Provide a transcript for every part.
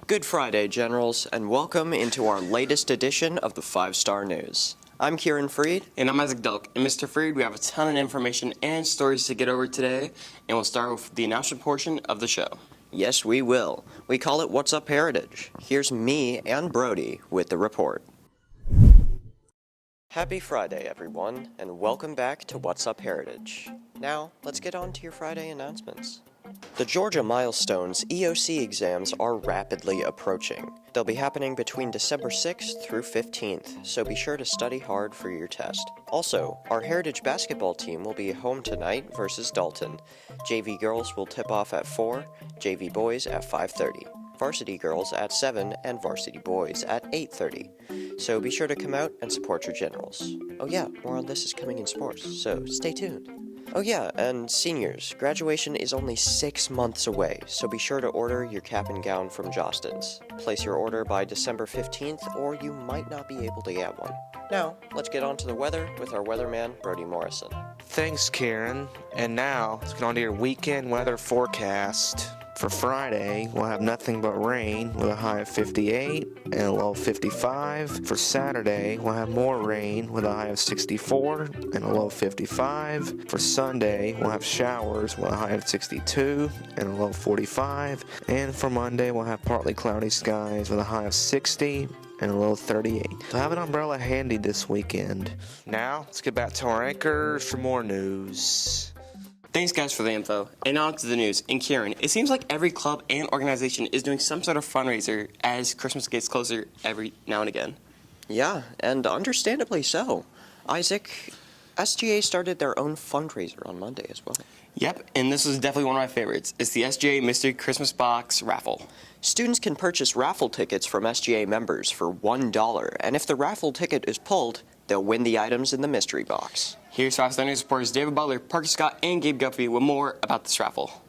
Good Friday, Generals, and welcome into our latest edition of the 5-Star News. I'm Kieran Freed. And I'm Isaac Delk. And Mr. Freed, we have a ton of information and stories to get over today, and we'll start with the announcement portion of the show. Yes, we will. We call it What's Up Heritage. Here's me and Brody with the report. Happy Friday, everyone, and welcome back to What's Up Heritage. Now, let's get on to your Friday announcements. The Georgia Milestones EOC exams are rapidly approaching. They'll be happening between December 6th through 15th, so be sure to study hard for your test. Also, our Heritage basketball team will be home tonight versus Dalton. JV girls will tip off at 4, JV boys at 5:30. Varsity girls at 7 and varsity boys at 8:30. So be sure to come out and support your Generals. Oh yeah, more on this is coming in sports, so stay tuned. Oh yeah, and seniors, graduation is only 6 months away, so be sure to order your cap and gown from Jostens. Place your order by December 15th, or you might not be able to get one. Now, let's get on to the weather with our weatherman, Brody Morrison. Thanks, Kieran. And now, let's get on to your weekend weather forecast. For Friday, we'll have nothing but rain with a high of 58 and a low of 55. For Saturday, we'll have more rain with a high of 64 and a low of 55. For Sunday, we'll have showers with a high of 62 and a low of 45. And for Monday, we'll have partly cloudy skies with a high of 60 and a low of 38. So have an umbrella handy this weekend. Now, let's get back to our anchors for more news. Thanks, guys, for the info. And on to the news. And Kieran, it seems like every club and organization is doing some sort of fundraiser as Christmas gets closer every now and again. Yeah, and understandably so. Isaac, SGA started their own fundraiser on Monday as well. Yep, and this was definitely one of my favorites. It's the SGA Mystery Christmas Box raffle. Students can purchase raffle tickets from SGA members for $1, and if the raffle ticket is pulled, they'll win the items in the mystery box. Here's 5-Star News reporters David Butler, Parker Scott, and Gabe Guffey with more about this raffle.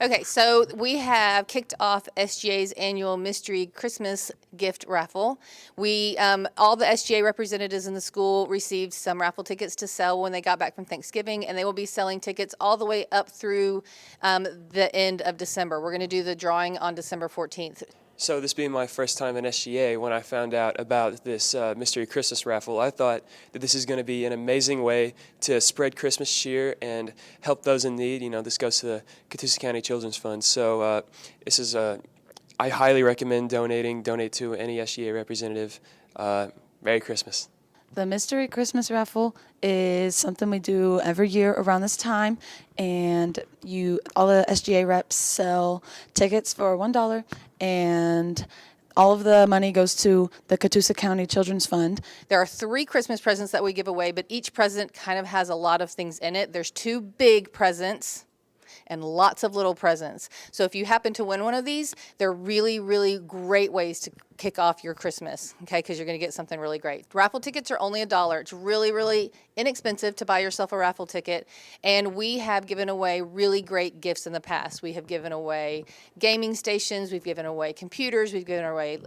Okay, so we have kicked off SGA's annual Mystery Christmas Gift Raffle. We, all the SGA representatives in the school received some raffle tickets to sell when they got back from Thanksgiving, and they will be selling tickets all the way up through the end of December. We're going to do the drawing on December 14th. So this being my first time in SGA, when I found out about this Mystery Christmas raffle, I thought that this is going to be an amazing way to spread Christmas cheer and help those in need. You know, this goes to the Catoosa County Children's Fund. So this is I highly recommend donating. Donate to any SGA representative. Merry Christmas. The Mystery Christmas Raffle is something we do every year around this time, and all the SGA reps sell tickets for $1, and all of the money goes to the Catoosa County Children's Fund. There are 3 Christmas presents that we give away, but each present kind of has a lot of things in it. There's 2 big presents and lots of little presents. So if you happen to win one of these, they're really, really great ways to kick off your Christmas, okay, because you're going to get something really great. Raffle tickets are only $1. It's really, really inexpensive to buy yourself a raffle ticket, and we have given away really great gifts in the past. We have given away gaming stations, we've given away computers, we've given away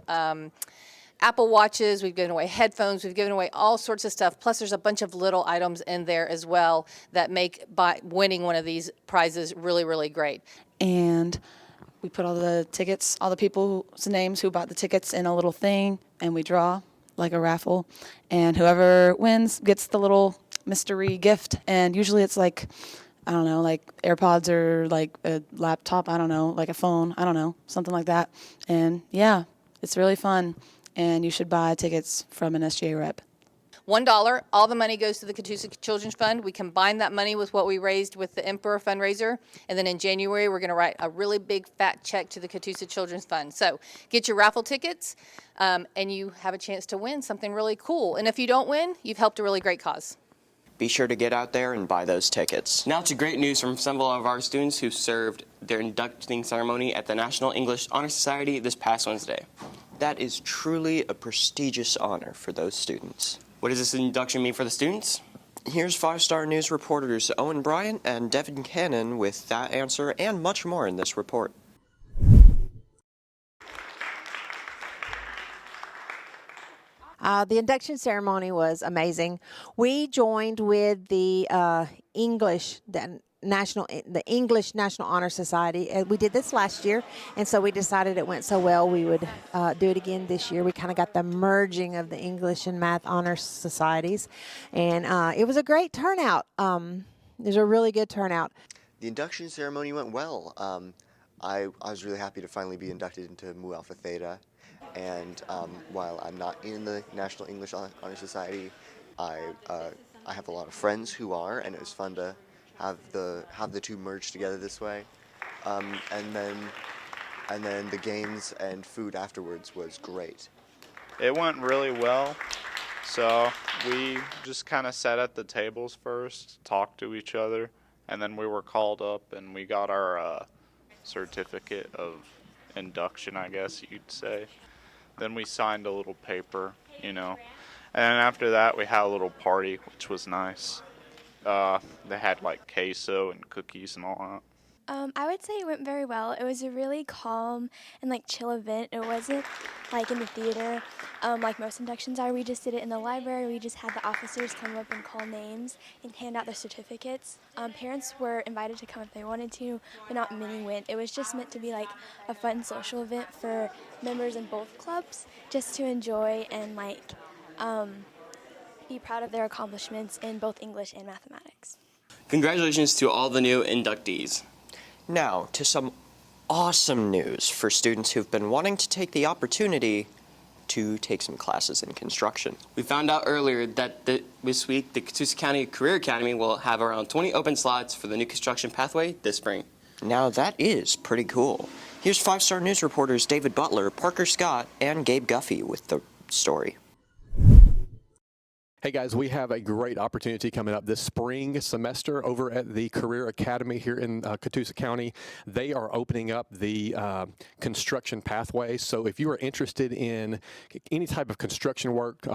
Apple Watches, we've given away headphones, we've given away all sorts of stuff. Plus, there's a bunch of little items in there as well that make winning one of these prizes really, really great. And we put all the tickets, all the people's names who bought the tickets in a little thing, and we draw like a raffle. And whoever wins gets the little mystery gift. And usually it's like, I don't know, like AirPods or like a laptop, I don't know, like a phone, I don't know, something like that. And yeah, it's really fun. And you should buy tickets from an SGA rep. $1, all the money goes to the Catoosa Children's Fund. We combine that money with what we raised with the Emperor fundraiser, and then in January we're going to write a really big fat check to the Catoosa Children's Fund. So get your raffle tickets, and you have a chance to win something really cool. And if you don't win, you've helped a really great cause. Be sure to get out there and buy those tickets. Now to great news from several of our students who served their inducting ceremony at the National English Honor Society this past Wednesday. That is truly a prestigious honor for those students. What does this induction mean for the students? Here's 5-Star News reporters Owen Bryant and Devin Cannon with that answer and much more in this report. The induction ceremony was amazing. We joined with the the English National Honor Society. We did this last year, and so we decided it went so well we would do it again this year. We kind of got the merging of the English and Math Honor Societies, and it was a great turnout. It was a really good turnout. The induction ceremony went well. I was really happy to finally be inducted into Mu Alpha Theta, and while I'm not in the National English Honor Society, I have a lot of friends who are, and it was fun to have the two merge together this way. And then the games and food afterwards was great. It went really well. So we just kind of sat at the tables first, talked to each other, and then we were called up and we got our certificate of induction, I guess you'd say. Then we signed a little paper, And after that, we had a little party, which was nice. They had like queso and cookies and all that. I would say it went very well. It was a really calm and chill event. It wasn't like in the theater like most inductions are. We just did it in the library. We just had the officers come up and call names and hand out their certificates. Parents were invited to come if they wanted to, but not many went. It was just meant to be like a fun social event for members in both clubs, just to enjoy and be proud of their accomplishments in both English and mathematics. Congratulations to all the new inductees. Now, to some awesome news for students who've been wanting to take the opportunity to take some classes in construction. We found out earlier that this week the Catoosa County Career Academy will have around 20 open slots for the new construction pathway this spring. Now that is pretty cool. Here's 5-star news reporters David Butler, Parker Scott, and Gabe Guffey with the story. Hey guys, we have a great opportunity coming up this spring semester over at the Career Academy here in Catoosa County. They are opening up the construction pathway. So if you are interested in any type of construction work,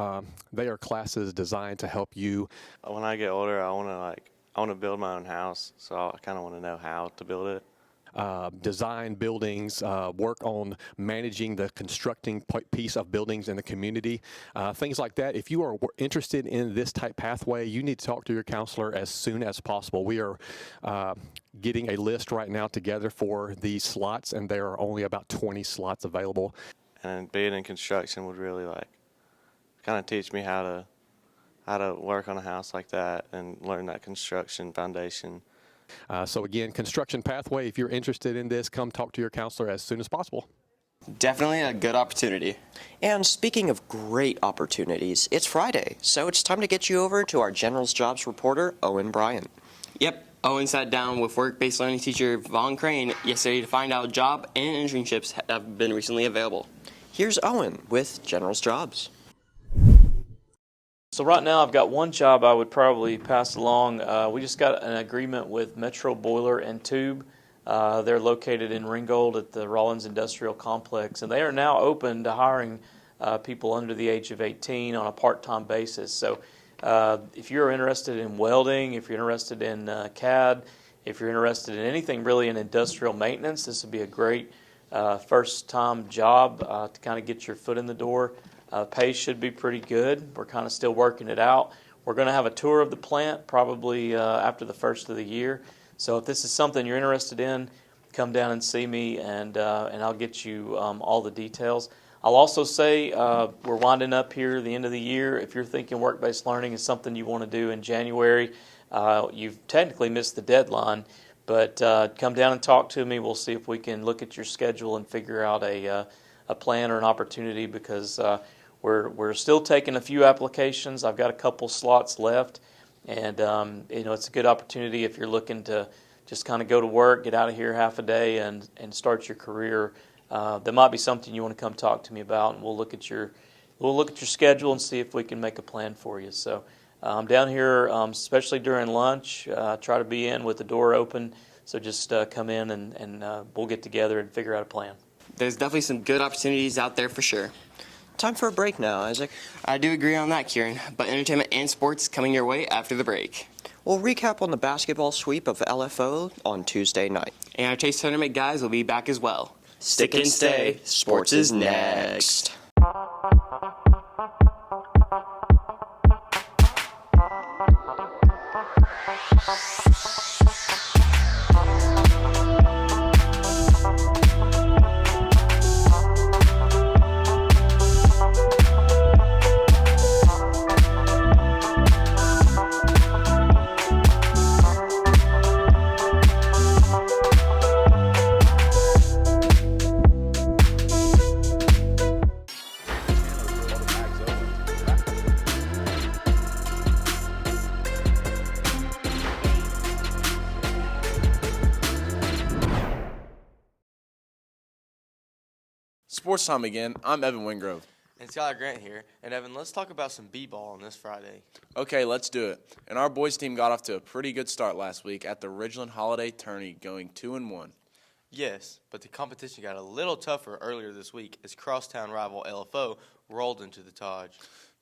they are classes designed to help you. When I get older, I want to build my own house. So I kind of want to know how to build it. Design buildings, work on managing the constructing piece of buildings in the community, things like that. If you are interested in this type pathway, you need to talk to your counselor as soon as possible. We are getting a list right now together for these slots, and there are only about 20 slots available. And being in construction would really kind of teach me how to work on a house like that and learn that construction foundation. So again, construction pathway, if you're interested in this, come talk to your counselor as soon as possible. Definitely a good opportunity. And speaking of great opportunities, it's Friday, so it's time to get you over to our General's Jobs reporter, Owen Bryant. Yep, Owen sat down with work-based learning teacher Vaughn Crane yesterday to find out job and internships have been recently available. Here's Owen with General's Jobs. So right now I've got one job I would probably pass along. We just got an agreement with Metro Boiler and Tube. They're located in Ringgold at the Rawlins Industrial Complex, and they are now open to hiring people under the age of 18 on a part-time basis. So if you're interested in welding, if you're interested in CAD, if you're interested in anything really in industrial maintenance, this would be a great first-time job to kind of get your foot in the door. Pay should be pretty good. We're kind of still working it out. We're going to have a tour of the plant probably after the first of the year. So if this is something you're interested in, come down and see me, and I'll get you all the details. I'll also say we're winding up here the end of the year. If you're thinking work-based learning is something you want to do in January, you've technically missed the deadline, but come down and talk to me. We'll see if we can look at your schedule and figure out a plan or an opportunity, because we're still taking a few applications. I've got a couple slots left, and it's a good opportunity if you're looking to just kind of go to work, get out of here half a day, and start your career. There might be something you want to come talk to me about, and we'll look at your schedule and see if we can make a plan for you. So I'm down here, especially during lunch. Try to be in with the door open. So just come in and we'll get together and figure out a plan. There's definitely some good opportunities out there for sure. Time for a break now, Isaac. I do agree on that, Kieran, but entertainment and sports coming your way after the break. We'll recap on the basketball sweep of LFO on Tuesday night. And our Taste Tournament guys will be back as well. Stick and stay. Sports is next. Sports time again. I'm Evan Wingrove. And Skylar Grant here. And Evan, let's talk about some b-ball on this Friday. Okay, let's do it. And our boys team got off to a pretty good start last week at the Ridgeland Holiday Tourney, going 2-1. Yes, but the competition got a little tougher earlier this week as crosstown rival LFO rolled into the Taj.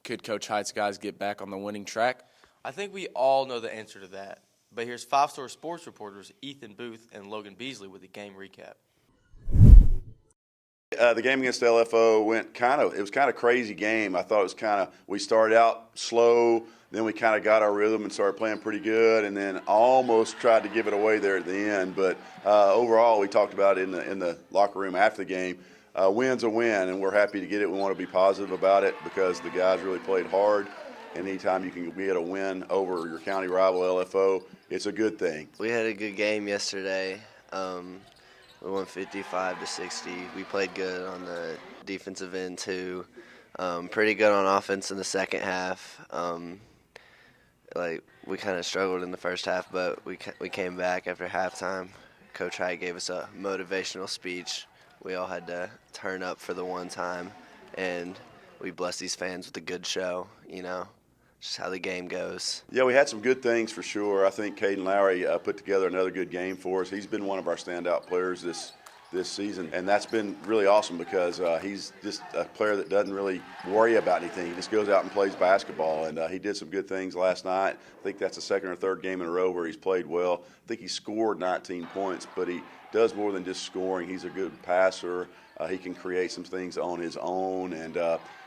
Could Coach Height's guys get back on the winning track? I think we all know the answer to that. But here's five-star sports reporters Ethan Booth and Logan Beasley with a game recap. The game against LFO it was kind of crazy game. I thought it was we started out slow, then we kind of got our rhythm and started playing pretty good, and then almost tried to give it away there at the end. But overall, we talked about it in the locker room after the game. Win's a win, and we're happy to get it. We want to be positive about it because the guys really played hard. And anytime you can get a win over your county rival LFO, it's a good thing. We had a good game yesterday. We won 55-60. We played good on the defensive end too. Pretty good on offense in the second half. We kind of struggled in the first half, but we came back after halftime. Coach Height gave us a motivational speech. We all had to turn up for the one time, and we blessed these fans with a good show, just how the game goes. Yeah, we had some good things for sure. I think Caden Lowry put together another good game for us. He's been one of our standout players this season, and that's been really awesome because he's just a player that doesn't really worry about anything. He just goes out and plays basketball, and he did some good things last night. I think that's the second or third game in a row where he's played well. I think he scored 19 points, but he does more than just scoring. He's a good passer. He can create some things on his own, and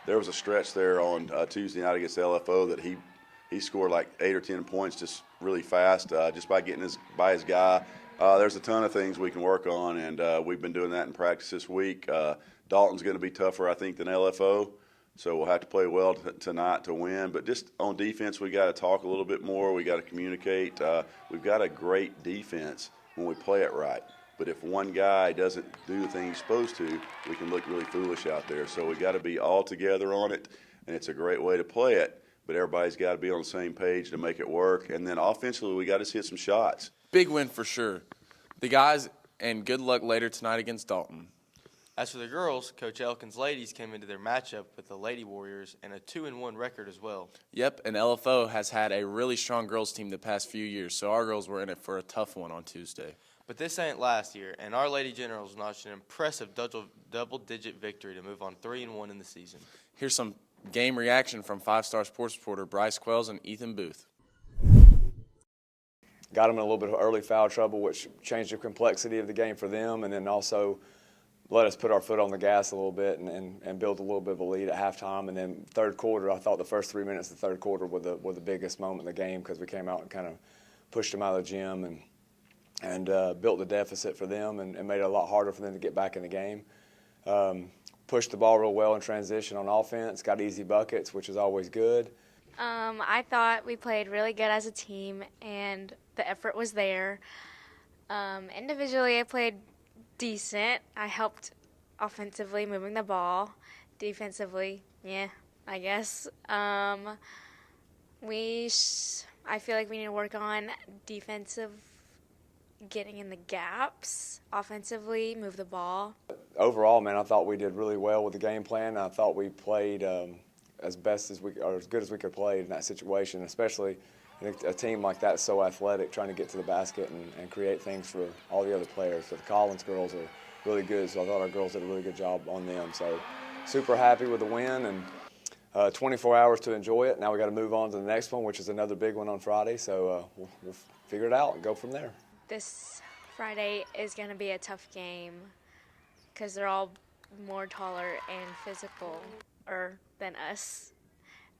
there was a stretch there on Tuesday night against LFO that he scored like 8 or 10 points just really fast just by getting by his guy. There's a ton of things we can work on, and we've been doing that in practice this week. Dalton's going to be tougher, I think, than LFO, so we'll have to play well tonight to win. But just on defense, we got to talk a little bit more. We got to communicate. We've got a great defense when we play it right. But if one guy doesn't do the thing he's supposed to, we can look really foolish out there. So we got to be all together on it, and it's a great way to play it. But everybody's got to be on the same page to make it work. And then offensively, we got to hit some shots. Big win for sure. The guys, and good luck later tonight against Dalton. As for the girls, Coach Elkin's ladies came into their matchup with the Lady Warriors and a 2-1 record as well. Yep, and LFO has had a really strong girls team the past few years, so our girls were in it for a tough one on Tuesday. But this ain't last year, and our Lady Generals notched an impressive double-digit victory to move on 3-1 in the season. Here's some game reaction from five-star sports reporter Bryce Quells and Ethan Booth. Got them in a little bit of early foul trouble, which changed the complexity of the game for them, and then also let us put our foot on the gas a little bit and build a little bit of a lead at halftime. And then third quarter, I thought the first 3 minutes of the third quarter were the biggest moment in the game because we came out and kind of pushed them out of the gym and built the deficit for them and made it a lot harder for them to get back in the game. Pushed the ball real well in transition on offense, got easy buckets, which is always good. I thought we played really good as a team, and the effort was there. Individually, I played decent. I helped offensively, moving the ball. Defensively, yeah, I guess. I feel like we need to work on defensive, getting in the gaps. Offensively, move the ball. Overall, man, I thought we did really well with the game plan. I thought we played as good as we could play in that situation, especially I think a team like that is so athletic, trying to get to the basket and create things for all the other players. So the Collins girls are really good, so I thought our girls did a really good job on them. So super happy with the win, and 24 hours to enjoy it. Now we got to move on to the next one, which is another big one on Friday. So we'll figure it out and go from there. This Friday is going to be a tough game because they're all more taller and physical than us.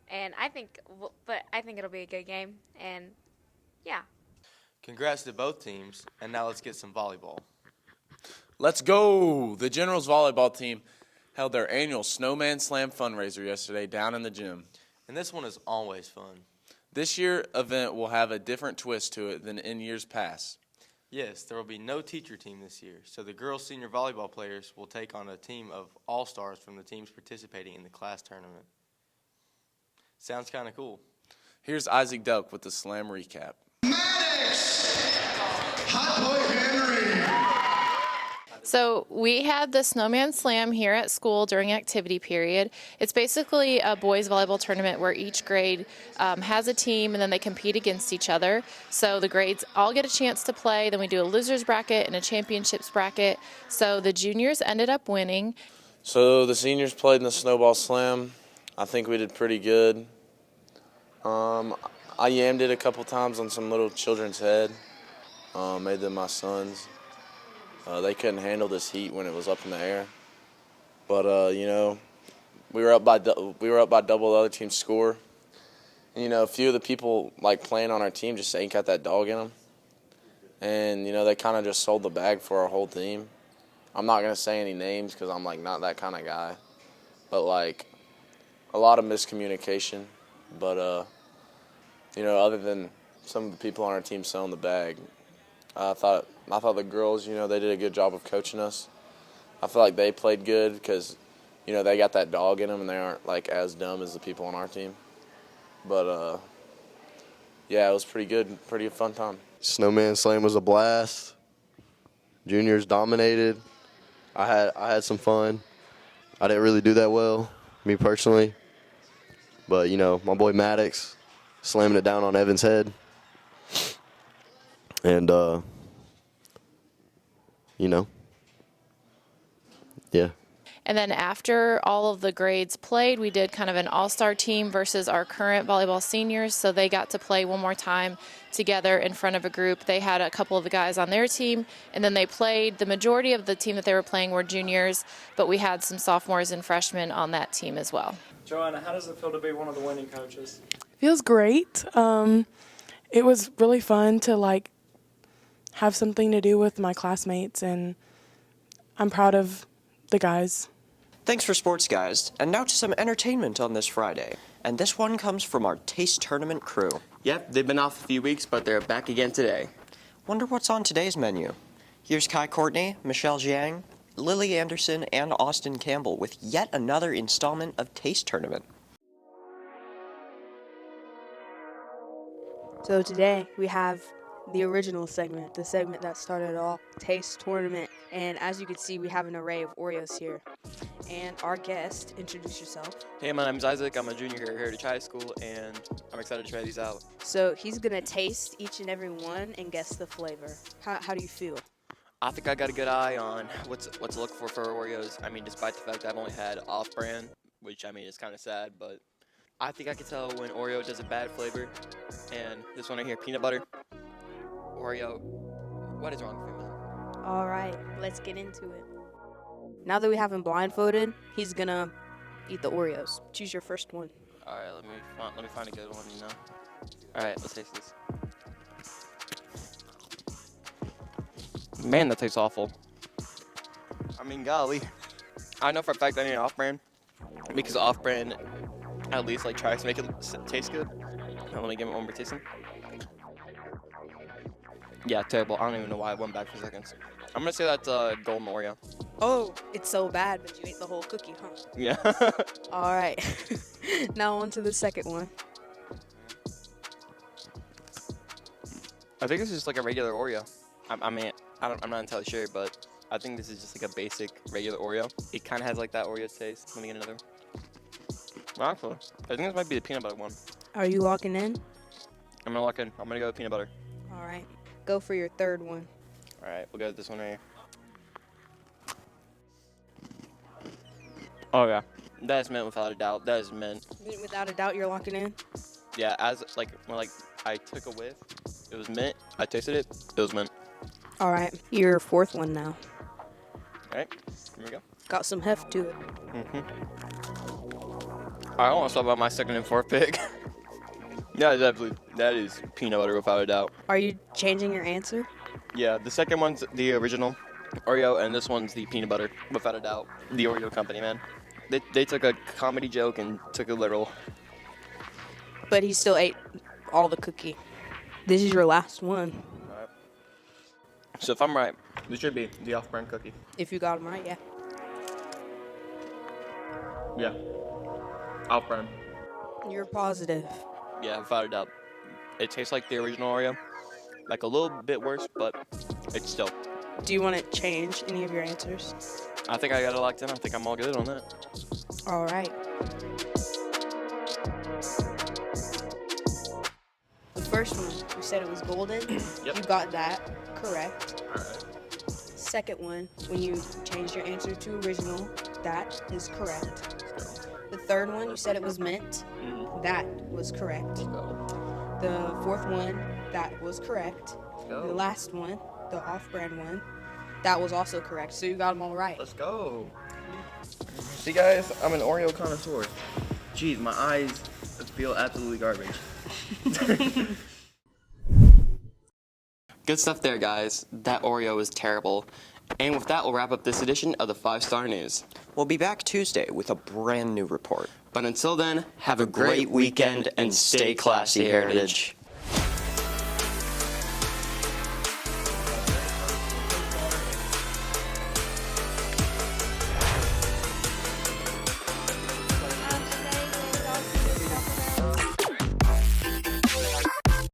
And I think it'll be a good game, and yeah. Congrats to both teams, and now let's get some volleyball. Let's go! The Generals volleyball team held their annual Snowman Slam fundraiser yesterday down in the gym. And this one is always fun. This year's event will have a different twist to it than in years past. Yes, there will be no teacher team this year, so the girls' senior volleyball players will take on a team of all-stars from the teams participating in the class tournament. Sounds kind of cool. Here's Isaac Delk with the Slam recap. So we had the Snowman Slam here at school during activity period. It's basically a boys volleyball tournament where each grade has a team and then they compete against each other. So the grades all get a chance to play. Then we do a losers bracket and a championships bracket. So the juniors ended up winning. So the seniors played in the Snowball Slam. I think we did pretty good. I yammed it a couple times on some little children's head. Made them my sons. They couldn't handle this heat when it was up in the air. But you know, we were up by double the other team's score. And, you know, a few of the people like playing on our team just ain't got that dog in them. And you know, they kind of just sold the bag for our whole team. I'm not gonna say any names because I'm like not that kind of guy. But like a lot of miscommunication. But you know, other than some of the people on our team selling the bag, I thought the girls, you know, they did a good job of coaching us. I feel like they played good because, you know, they got that dog in them and they aren't like as dumb as the people on our team. But yeah, it was pretty good, pretty fun time. Snowman Slam was a blast. Juniors dominated. I had some fun. I didn't really do that well, me personally. But, you know, my boy Maddox slamming it down on Evan's head. And, you know, yeah. And then after all of the grades played, we did kind of an all-star team versus our current volleyball seniors. So they got to play one more time together in front of a group. They had a couple of the guys on their team, and then they played. The majority of the team that they were playing were juniors, but we had some sophomores and freshmen on that team as well. Joanna, how does it feel to be one of the winning coaches? Feels great. It was really fun to like have something to do with my classmates, and I'm proud of the guys. Thanks for sports, guys. And now to some entertainment on this Friday. And this one comes from our Taste Tournament crew. Yep, they've been off a few weeks, but they're back again today. Wonder what's on today's menu. Here's Kai Courtney, Michelle Jiang, Lily Anderson, and Austin Campbell with yet another installment of Taste Tournament. So today we have the original segment, the segment that started it all, Taste Tournament. And as you can see, we have an array of Oreos here. And our guest, introduce yourself. Hey, my name's Isaac. I'm a junior here at Heritage High School, and I'm excited to try these out. So he's going to taste each and every one and guess the flavor. How do you feel? I think I got a good eye on what's to look for Oreos. I mean, despite the fact that I've only had off-brand, which, I mean, is kind of sad, but I think I can tell when Oreo does a bad flavor. And this one right here, peanut butter. Oreo, what is wrong with me? All right, let's get into it. Now that we have him blindfolded, he's going to eat the Oreos. Choose your first one. All right, let me find a good one, you know. All right, let's taste this. Man, that tastes awful. I mean, golly. I know for a fact I need an off-brand because off-brand at least like tries to make it taste good. Now, let me give it one more tasting. Yeah, terrible. I don't even know why I went back for seconds. I'm gonna say that's golden Oreo. Oh, it's so bad, but you ate the whole cookie, huh? Yeah. All right. Now on to the second one. I think this is just like a regular Oreo. I'm not entirely sure, but I think this is just like a basic regular Oreo. It kind of has like that Oreo taste. Let me get another. Well, actually, I think this might be the peanut butter one. Are you locking in? I'm gonna lock in. I'm gonna go with peanut butter. All right. Go for your third one. All right, we'll go with this one right here. Oh yeah, that is mint without a doubt. That is mint. Without a doubt, you're locking in? Yeah, as like when I took a whiff, it was mint. I tasted it. It was mint. All right, your fourth one now. All right, here we go. Got some heft to it. I don't want to talk about my second and fourth pick. That is peanut butter without a doubt. Are you changing your answer? Yeah, the second one's the original Oreo, and this one's the peanut butter without a doubt. The Oreo company, man. They took a comedy joke and took it literal. But he still ate all the cookie. This is your last one. All right. So if I'm right, this should be the off-brand cookie. If you got them right, yeah. Yeah. Off-brand. You're positive. Yeah, without a doubt. It tastes like the original Oreo. Like a little bit worse, but it's still Do you want to change any of your answers? I think I got it locked in. I think I'm all good on that. All right. The first one, you said it was golden. Yep. You got that correct. Second one, when you changed your answer to original, that is correct. The third one, you said it was mint. That was correct. The fourth one, that was correct. The last one, the off-brand one, that was also correct. So you got them all right. Let's go. See, guys, I'm an Oreo connoisseur. Jeez, my eyes feel absolutely garbage. Good stuff there, guys. That Oreo is terrible. And with that, we'll wrap up this edition of the 5-Star News. We'll be back Tuesday with a brand new report. But until then, Have a great weekend and stay classy, Heritage.